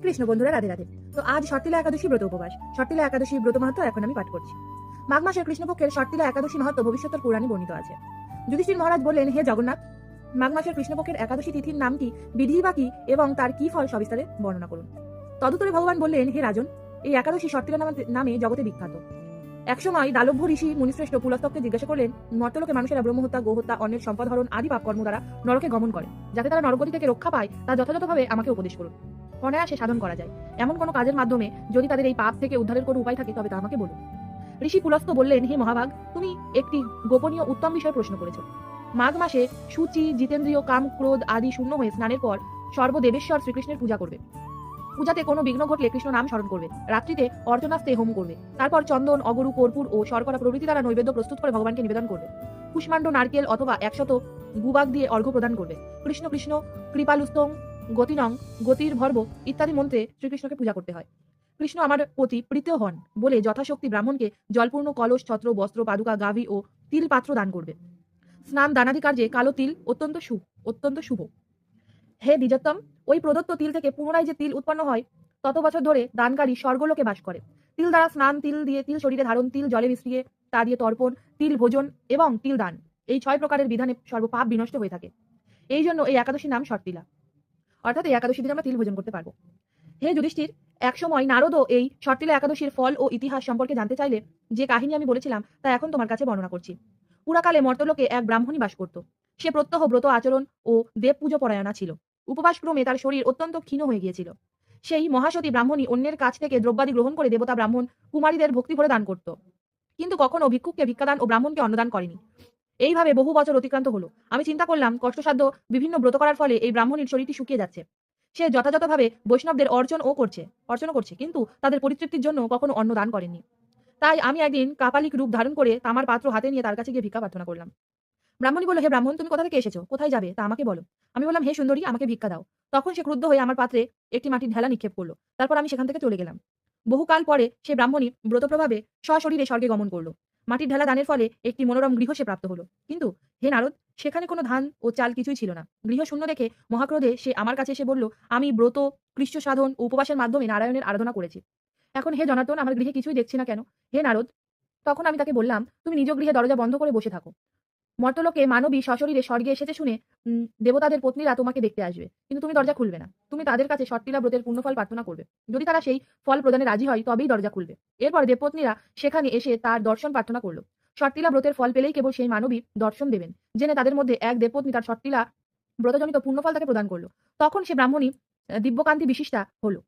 কৃষ্ণ বন্ধুরা, রাধে রাধে। তো আজ শর্তিলা একাদশী ব্রত উপবাস। শর্তিলা একাদশী ব্রত মাহাত্ম্য এখন আমি পাঠ করছি। মাঘ মাসের কৃষ্ণপক্ষের শর্তিলা একাদশী মাহাত্ম্য ভবিষ্যতের পুরাণে বর্ণিত আছে। যুধিষ্ঠির মহারাজ বললেন, হে জগন্নাথ, মাঘ মাসের কৃষ্ণপক্ষের একাদশী তিথির নাম কি, বিধি বা কি, এবং তার কি ফল সবিস্তারে বর্ণনা করুন। তদুত্তরে ভগবান বললেন, হে রাজন, এই একাদশী শর্তিলা নামে জগতে বিখ্যাত। একসময় দালভ্য ঋষি মুনিশ্রেষ্ঠ পুলস্তককে জিজ্ঞাসা করলেন, মর্তলোকে মানুষেরা ব্রহ্মহত্যা, গোহত্যা, অন্যের সম্পদ হরণ আদি পাপকর্ম দ্বারা নরকে গমন করে, যাতে তারা নরকগতি থেকে রক্ষা পায় তা যথাযথভাবে আমাকে উপদেশ করুন। অনায়াসে সাধন করা যায় এমন কোনো কাজের মাধ্যমে যদি তাদের এই পাপ থেকে উদ্ধারের কোনো উপায় থাকে তবে তা আমাকে বলুন। ঋষি পুলস্ত বললেন, হে মহাভাগ, তুমি একটি গোপনীয় উত্তম বিষয় প্রশ্ন করেছ। মাঘ মাসে সূচি, জিতেন্দ্রীয়, কাম, ক্রোধ আদি শূন্য হয়ে স্নানের পর সর্বদেবেশ্বর শ্রীকৃষ্ণের পূজা করবে। পূজাতে কোনো বিঘ্ন ঘটলে কৃষ্ণ নাম স্মরণ করবে। রাত্রিতে অর্চনাস্তে হোম করবে। তারপর চন্দন, অগরু, কর্পূর ও শর্করা প্রভৃতি দ্বারা নৈবেদ্য প্রস্তুত করে ভগবানকে নিবেদন করবে। কুষ্মাণ্ড, নারকেল অথবা 100 গুবাক দিয়ে অর্ঘ্য প্রদান করবে। কৃষ্ণ কৃষ্ণ কৃপালুস্তং গতিনং গতির ভর্ব ইত্যাদি মন্ত্রে শ্রীকৃষ্ণকে পূজা করতে হয়। কৃষ্ণ আমার প্রতি প্রীত হন বলে যথাশক্তি ব্রাহ্মণকে জলপূর্ণ কলস, ছত্র, বস্ত্র, পাদুকা, গাভী ও তিল পাত্র দান করবে। স্নান দানাদি কার্যে কালো তিল অত্যন্ত শুভ। হে দ্বিজোত্তম, ওই প্রদত্ত তিল থেকে পুনরায় যে তিল উৎপন্ন হয় তত বছর ধরে দানকারী স্বর্গলোকে বাস করে। তিল দ্বারা স্নান, তিল দিয়ে তিল শরীরে ধারণ, তিল জলে মিশিয়ে তা দিয়ে তর্পণ, তিল ভোজন এবং তিল দান, এই 6 প্রকারের বিধানে সর্বপাপ বিনষ্ট হয়ে থাকে। এই জন্য এই একাদশীর নাম শর্তিলা, অর্থাৎ এই একাদশী দিন আমরা তিল ভোজন করতে পারবো। হে যুধিষ্ঠির, এক সময় নারদও এই শর্তিলা একাদশীর ফল ও ইতিহাস সম্পর্কে জানতে চাইলে যে কাহিনী আমি বলেছিলাম তা এখন তোমার কাছে বর্ণনা করছি। পুরাকালে মর্তলোকে এক ব্রাহ্মণী বাস করত। সে প্রত্যহ ব্রত আচরণ ও দেব পুজো পরায়ণা ছিল। উপবাসক্রমে তার শরীর অত্যন্ত ক্ষীণ হয়ে গিয়েছিল। সেই মহাসতী ব্রাহ্মণী অন্যের কাছ থেকে দ্রব্যাদি গ্রহণ করে দেবতা ব্রাহ্মণ কুমারীদের ভক্তি ভরে দান করত, কিন্তু কখনো ভিক্ষুককে ভিক্ষাদান ও ব্রাহ্মণকে অন্নদান করেনি। এইভাবে বহু বছর অতিক্রান্ত হলো। আমি চিন্তা করলাম, কষ্টসাধ্য বিভিন্ন ব্রত করার ফলে এই ব্রাহ্মণীর শরীরটি শুকিয়ে যাচ্ছে। সে যথাযথভাবে বৈষ্ণবদের অর্চনও করছে, কিন্তু তাদের পরিতৃপ্তির জন্য কখনো অন্ন দান করেননি। তাই আমি একদিন কাপালিক রূপ ধারণ করে তামার পাত্র হাতে নিয়ে তার কাছে গিয়ে ভিক্ষা প্রার্থনা করলাম। ব্রাহ্মণী বলল, হে ব্রাহ্মণ, তুমি কোথা থেকে এসেছো, কোথায় যাবে তা আমাকে বলো। আমি বললাম, হে সুন্দরী, আমাকে ভিক্ষা দাও। তখন সে ক্রুদ্ধ হয়ে আমার পাত্রে একটি মাটির ঢেলা নিক্ষেপ করলো। তারপর আমি সেখান থেকে চলে গেলাম। বহুকাল পরে সে ব্রাহ্মণী ব্রতপ্রভাবে সশরীরে স্বর্গে গমন করলো। মাটির ঢেলা দানের ফলে একটি মনোরম গৃহ সে প্রাপ্ত হলো। কিন্তু হে নারদ, সেখানে কোনো ধান ও চাল কিছুই ছিল না। গৃহ শূন্য দেখে মহাক্রোধে সে আমার কাছে এসে বলল, আমি ব্রত, কৃষ্ণ সাধন ও উপবাসের মাধ্যমে নারায়ণের আরাধনা করেছি। এখন হে জনার্দন, আমার গৃহে কিছুই দেখছি না কেন? হে নারদ, তখন আমি তাকে বললাম, তুমি নিজ গৃহে দরজা বন্ধ করে বসে থাকো। মর্তলোকে মানবী সশরীরে স্বর্গে এসেছে শুনে দেবতাদের পত্নীরা তোমাকে দেখতে আসবে, কিন্তু তুমি দরজা খুলবে না। তুমি তাদের কাছে শর্তিলা ব্রতের পূর্ণফল প্রার্থনা করবে। যদি তারা সেই ফল প্রদানে রাজি হয় তবেই দরজা খুলবে। এরপর দেবপত্নীরা সেখানে এসে তার দর্শন প্রার্থনা করলো। শর্তিলা ব্রতের ফল পেলেই কেবল সেই মানবী দর্শন দেবেন। জেনে তাদের মধ্যে এক দেবপত্নী তার শর্তিলা ব্রতজনিত পূর্ণফল তাকে প্রদান করলো। তখন সে ব্রাহ্মণী দিব্যকান্তি বিশিষ্টা হলো।